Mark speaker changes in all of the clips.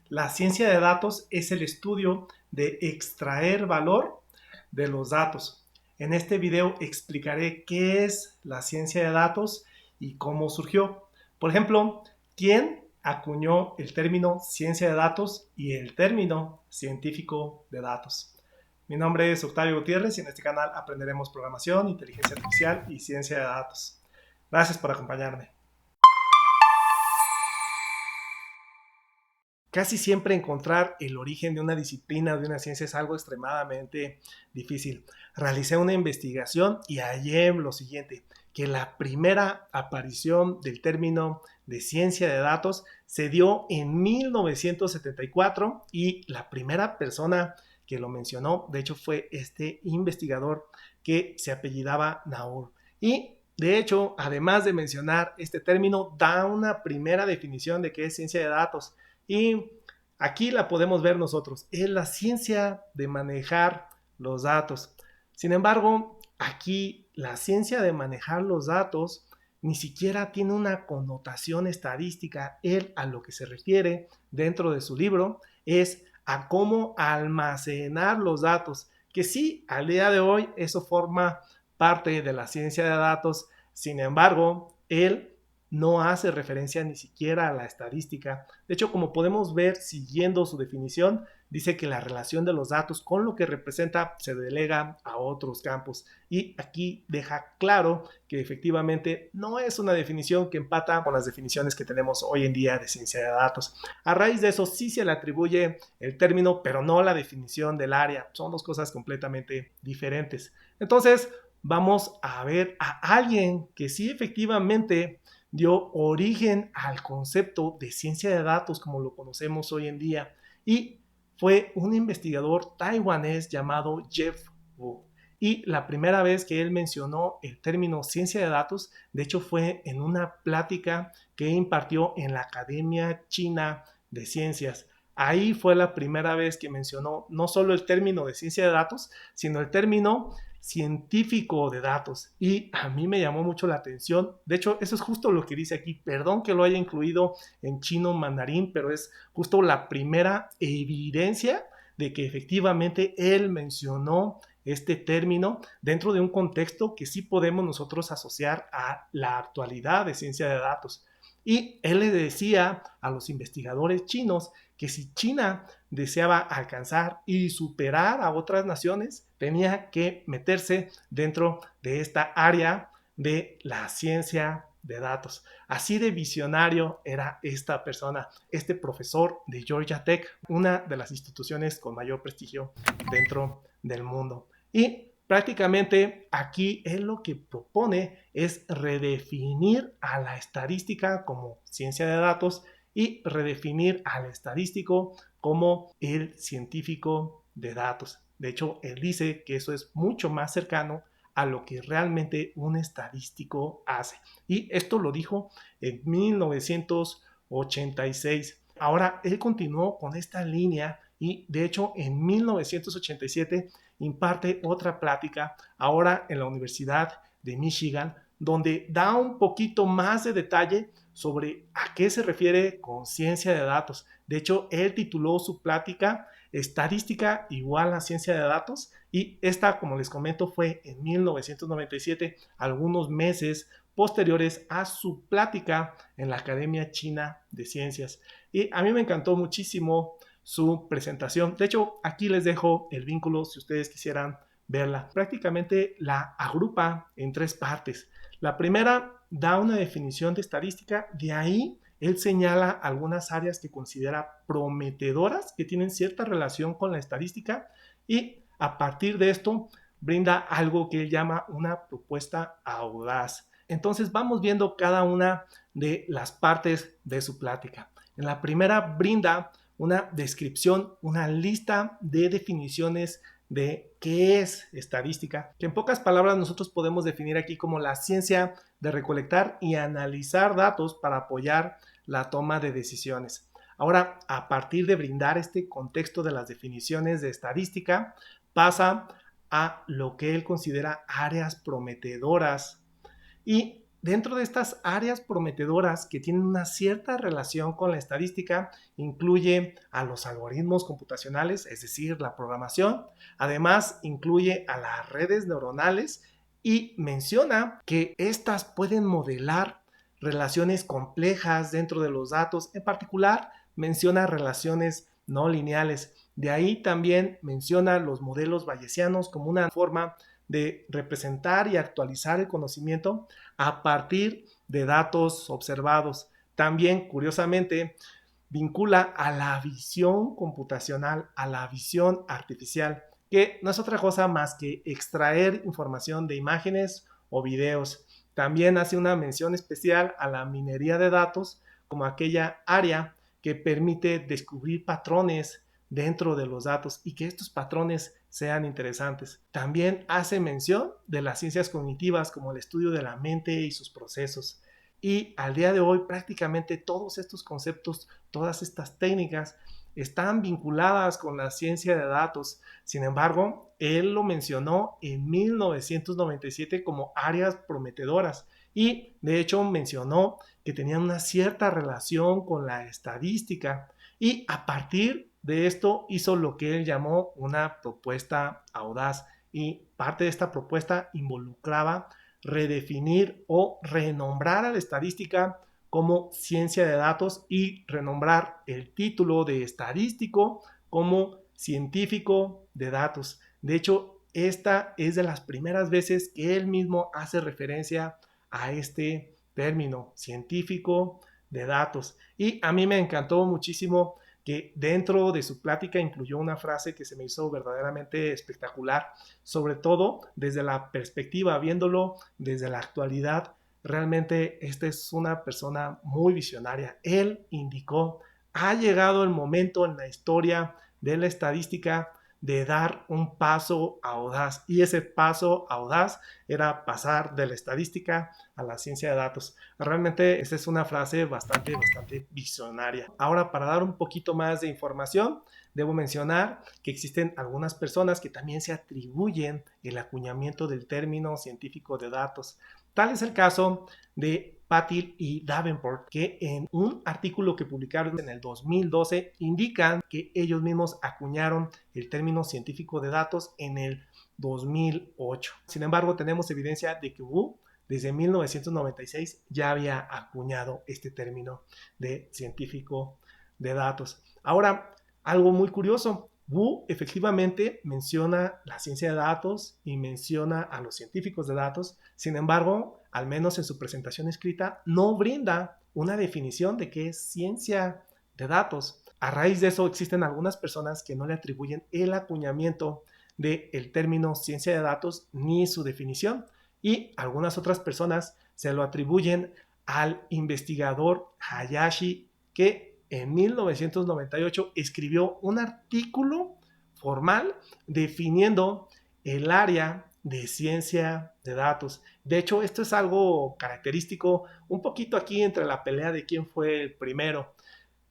Speaker 1: La ciencia de datos es el estudio de extraer valor de los datos. En este video explicaré qué es la ciencia de datos y cómo surgió. Por ejemplo, ¿quién acuñó el término ciencia de datos y el término científico de datos? Mi nombre es Octavio Gutiérrez y en este canal aprenderemos programación, inteligencia artificial y ciencia de datos. Gracias por acompañarme. Casi siempre encontrar el origen de una disciplina o de una ciencia es algo extremadamente difícil. Realicé una investigación y hallé lo siguiente, que la primera aparición del término de ciencia de datos se dio en 1974 y la primera persona que lo mencionó, de hecho, fue este investigador que se apellidaba Naur. Y de hecho, además de mencionar este término, da una primera definición de qué es ciencia de datos. Y aquí la podemos ver nosotros. Es la ciencia de manejar los datos. Sin embargo, aquí la ciencia de manejar los datos ni siquiera tiene una connotación estadística. Él a lo que se refiere dentro de su libro es a cómo almacenar los datos. Que sí, al día de hoy eso forma parte de la ciencia de datos. Sin embargo, él no hace referencia ni siquiera a la estadística. De hecho, como podemos ver siguiendo su definición, dice que la relación de los datos con lo que representa se delega a otros campos. Y aquí deja claro que efectivamente no es una definición que empata con las definiciones que tenemos hoy en día de ciencia de datos. A raíz de eso sí se le atribuye el término, pero no la definición del área. Son dos cosas completamente diferentes. Entonces, vamos a ver a alguien que sí efectivamente dio origen al concepto de ciencia de datos como lo conocemos hoy en día y fue un investigador taiwanés llamado Jeff Wu. Y la primera vez que él mencionó el término ciencia de datos, de hecho fue en una plática que impartió en la Academia China de Ciencias. Ahí fue la primera vez que mencionó no solo el término de ciencia de datos, sino el término científico de datos. Y a mí me llamó mucho la atención. De hecho, eso es justo lo que dice aquí. Perdón que lo haya incluido en chino mandarín, pero es justo la primera evidencia de que efectivamente él mencionó este término dentro de un contexto que sí podemos nosotros asociar a la actualidad de ciencia de datos. Y él le decía a los investigadores chinos que si China deseaba alcanzar y superar a otras naciones, tenía que meterse dentro de esta área de la ciencia de datos. Así de visionario era esta persona, este profesor de Georgia Tech, una de las instituciones con mayor prestigio dentro del mundo. Y prácticamente aquí él lo que propone es redefinir a la estadística como ciencia de datos y redefinir al estadístico como el científico de datos. De hecho, él dice que eso es mucho más cercano a lo que realmente un estadístico hace. Y esto lo dijo en 1986. Ahora, él continuó con esta línea y de hecho en 1987 imparte otra plática, ahora en la Universidad de Michigan, donde da un poquito más de detalle sobre a qué se refiere con ciencia de datos. De hecho, él tituló su plática Estadística igual a ciencia de datos y esta, como les comento, fue en 1997, algunos meses posteriores a su plática en la Academia China de Ciencias. Y a mí me encantó muchísimo su presentación. De hecho, aquí les dejo el vínculo si ustedes quisieran verla. Prácticamente la agrupa en tres partes. La primera da una definición de estadística, de ahí él señala algunas áreas que considera prometedoras, que tienen cierta relación con la estadística y a partir de esto brinda algo que él llama una propuesta audaz. Entonces vamos viendo cada una de las partes de su plática. En la primera brinda una descripción, una lista de definiciones de qué es estadística, que en pocas palabras nosotros podemos definir aquí como la ciencia de recolectar y analizar datos para apoyar la toma de decisiones. Ahora, a partir de brindar este contexto de las definiciones de estadística, pasa a lo que él considera áreas prometedoras y dentro de estas áreas prometedoras que tienen una cierta relación con la estadística, incluye a los algoritmos computacionales, es decir, la programación. Además, incluye a las redes neuronales y menciona que estas pueden modelar relaciones complejas dentro de los datos. En particular, menciona relaciones no lineales. De ahí también menciona los modelos bayesianos como una forma de representar y actualizar el conocimiento a partir de datos observados. También, curiosamente, vincula a la visión computacional, a la visión artificial, que no es otra cosa más que extraer información de imágenes o videos. También hace una mención especial a la minería de datos como aquella área que permite descubrir patrones dentro de los datos y que estos patrones sean interesantes. También hace mención de las ciencias cognitivas como el estudio de la mente y sus procesos. Y al día de hoy prácticamente todos estos conceptos, todas estas técnicas están vinculadas con la ciencia de datos. Sin embargo, él lo mencionó en 1997 como áreas prometedoras y de hecho mencionó que tenían una cierta relación con la estadística y a partir de esto hizo lo que él llamó una propuesta audaz y parte de esta propuesta involucraba redefinir o renombrar a la estadística como ciencia de datos y renombrar el título de estadístico como científico de datos. De hecho, esta es de las primeras veces que él mismo hace referencia a este término científico de datos. Y a mí me encantó muchísimo que dentro de su plática incluyó una frase que se me hizo verdaderamente espectacular, sobre todo desde la perspectiva, viéndolo desde la actualidad. Realmente esta es una persona muy visionaria. Él indicó, ha llegado el momento en la historia de la estadística de dar un paso audaz. Y ese paso audaz era pasar de la estadística a la ciencia de datos. Realmente esa es una frase bastante visionaria. Ahora, para dar un poquito más de información, debo mencionar que existen algunas personas que también se atribuyen el acuñamiento del término científico de datos. Tal es el caso de Patil y Davenport, que en un artículo que publicaron en el 2012 indican que ellos mismos acuñaron el término científico de datos en el 2008. Sin embargo, tenemos evidencia de que Wu desde 1996 ya había acuñado este término de científico de datos. Ahora, algo muy curioso, Wu efectivamente menciona la ciencia de datos y menciona a los científicos de datos. Sin embargo, al menos en su presentación escrita, no brinda una definición de qué es ciencia de datos. A raíz de eso existen algunas personas que no le atribuyen el acuñamiento del término ciencia de datos ni su definición, y algunas otras personas se lo atribuyen al investigador Hayashi, que en 1998 escribió un artículo formal definiendo el área de ciencia de datos. De hecho, esto es algo característico un poquito aquí entre la pelea de quién fue el primero.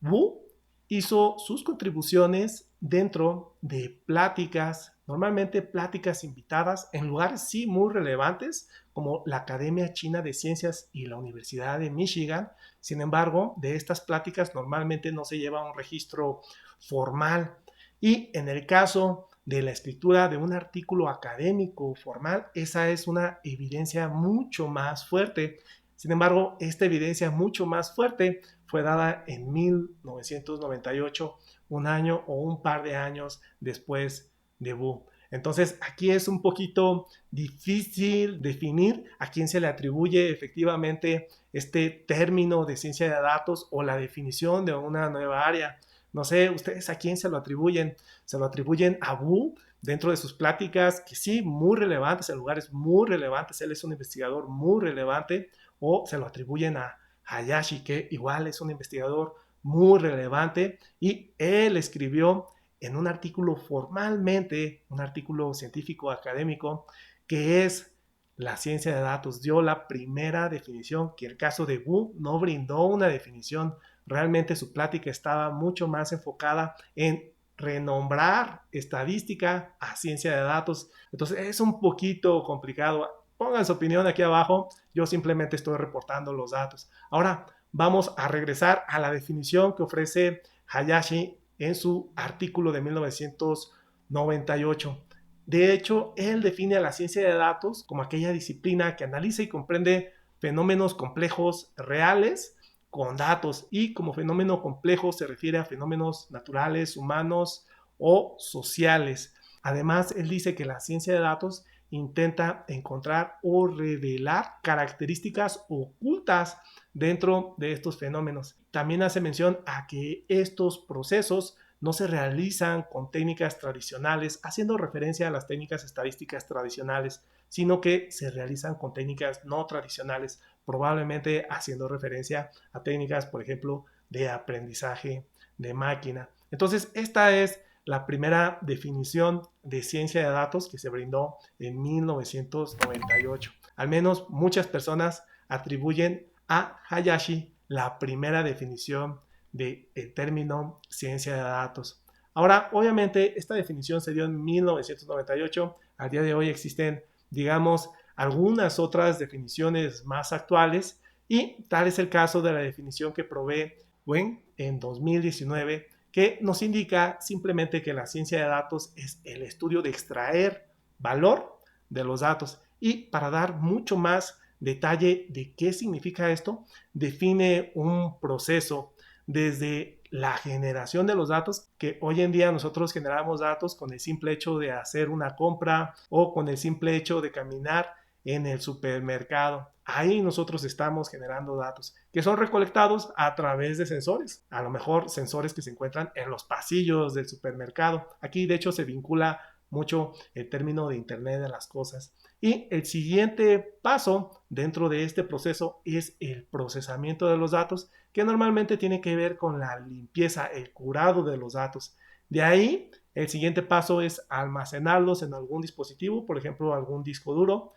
Speaker 1: Wu hizo sus contribuciones dentro de pláticas, normalmente pláticas invitadas en lugares sí muy relevantes como la Academia China de Ciencias y la Universidad de Michigan. Sin embargo, de estas pláticas normalmente no se lleva un registro formal. Y en el caso de la escritura de un artículo académico formal, esa es una evidencia mucho más fuerte. Sin embargo, esta evidencia mucho más fuerte fue dada en 1998, un año o un par de años después de Wu. Entonces, aquí es un poquito difícil definir a quién se le atribuye efectivamente este término de ciencia de datos o la definición de una nueva área. No sé, ustedes a quién se lo atribuyen. Se lo atribuyen a Wu dentro de sus pláticas, que sí, muy relevantes, en lugares muy relevantes. Él es un investigador muy relevante, o se lo atribuyen a Hayashi, que igual es un investigador muy relevante y él escribió en un artículo formalmente, un artículo científico académico, que es la ciencia de datos. Dio la primera definición, que el caso de Wu no brindó una definición. Realmente su plática estaba mucho más enfocada en renombrar estadística a ciencia de datos. Entonces es un poquito complicado. pongan su opinión aquí abajo, yo simplemente estoy reportando los datos. Ahora vamos a regresar a la definición que ofrece Hayashi en su artículo de 1998. De hecho, él define a la ciencia de datos como aquella disciplina que analiza y comprende fenómenos complejos reales con datos, y como fenómeno complejo se refiere a fenómenos naturales, humanos o sociales. Además, él dice que la ciencia de datos intenta encontrar o revelar características ocultas dentro de estos fenómenos. También hace mención a que estos procesos no se realizan con técnicas tradicionales, haciendo referencia a las técnicas estadísticas tradicionales, sino que se realizan con técnicas no tradicionales, probablemente haciendo referencia a técnicas, por ejemplo, de aprendizaje de máquina. Entonces, esta es la primera definición de ciencia de datos que se brindó en 1998. Al menos muchas personas atribuyen a Hayashi la primera definición del término ciencia de datos. Ahora, obviamente, esta definición se dio en 1998. A día de hoy existen, digamos, algunas otras definiciones más actuales, y tal es el caso de la definición que provee Wen en 2019, que nos indica simplemente que la ciencia de datos es el estudio de extraer valor de los datos. Y para dar mucho más detalle de qué significa esto, define un proceso desde la generación de los datos, que hoy en día nosotros generamos datos con el simple hecho de hacer una compra o con el simple hecho de caminar en el supermercado. Ahí nosotros estamos generando datos que son recolectados a través de sensores, a lo mejor sensores que se encuentran en los pasillos del supermercado. Aquí de hecho se vincula mucho el término de Internet de las cosas. Y el siguiente paso dentro de este proceso es el procesamiento de los datos, que normalmente tiene que ver con la limpieza, el curado de los datos. De ahí, el siguiente paso es almacenarlos en algún dispositivo, por ejemplo, algún disco duro.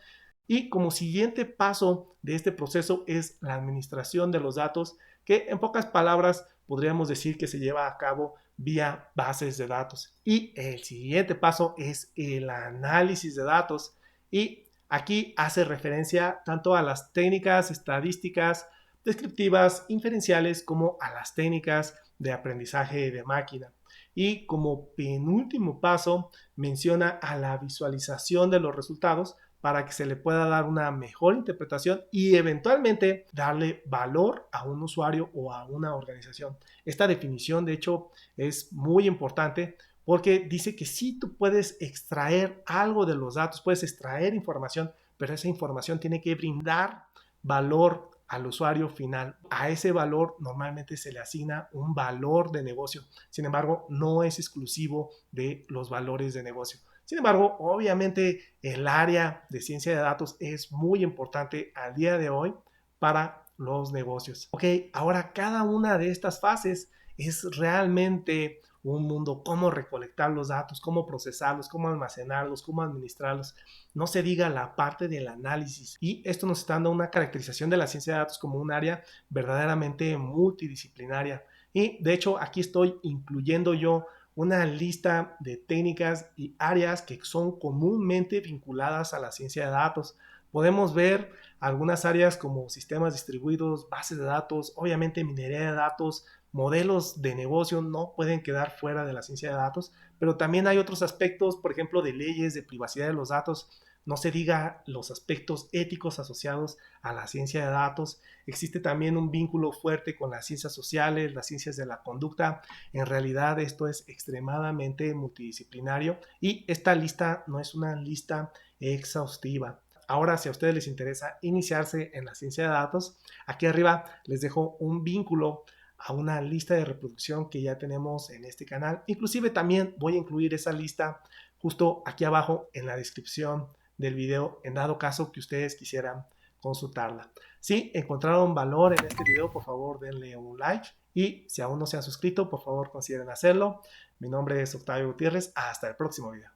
Speaker 1: Y como siguiente paso de este proceso es la administración de los datos, que en pocas palabras podríamos decir que se lleva a cabo vía bases de datos. Y el siguiente paso es el análisis de datos. Y aquí hace referencia tanto a las técnicas estadísticas, descriptivas, inferenciales, como a las técnicas de aprendizaje de máquina. Y como penúltimo paso menciona a la visualización de los resultados para que se le pueda dar una mejor interpretación y eventualmente darle valor a un usuario o a una organización. Esta definición, de hecho, es muy importante porque dice que sí, tú puedes extraer algo de los datos, puedes extraer información, pero esa información tiene que brindar valor al usuario final. A ese valor normalmente se le asigna un valor de negocio. Sin embargo, no es exclusivo de los valores de negocio. Sin embargo, obviamente el área de ciencia de datos es muy importante al día de hoy para los negocios. Ok, ahora cada una de estas fases es realmente un mundo: cómo recolectar los datos, cómo procesarlos, cómo almacenarlos, cómo administrarlos. No se diga la parte del análisis. Y esto nos está dando una caracterización de la ciencia de datos como un área verdaderamente multidisciplinaria. Y de hecho aquí estoy incluyendo yo una lista de técnicas y áreas que son comúnmente vinculadas a la ciencia de datos. Podemos ver algunas áreas como sistemas distribuidos, bases de datos, obviamente minería de datos, modelos de negocio no pueden quedar fuera de la ciencia de datos, pero también hay otros aspectos, por ejemplo, de leyes, de privacidad de los datos. No se diga los aspectos éticos asociados a la ciencia de datos. Existe también un vínculo fuerte con las ciencias sociales, las ciencias de la conducta. En realidad esto es extremadamente multidisciplinario y esta lista no es una lista exhaustiva. Ahora, si a ustedes les interesa iniciarse en la ciencia de datos, aquí arriba les dejo un vínculo a una lista de reproducción que ya tenemos en este canal. Inclusive también voy a incluir esa lista justo aquí abajo en la descripción del video, en dado caso que ustedes quisieran consultarla. Si encontraron valor en este video, por favor denle un like, y si aún no se han suscrito, por favor consideren hacerlo. Mi nombre es Octavio Gutiérrez. Hasta el próximo video.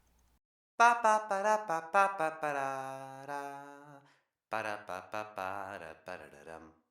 Speaker 2: Pa pa para pa pa pa para para pa pa para pararam.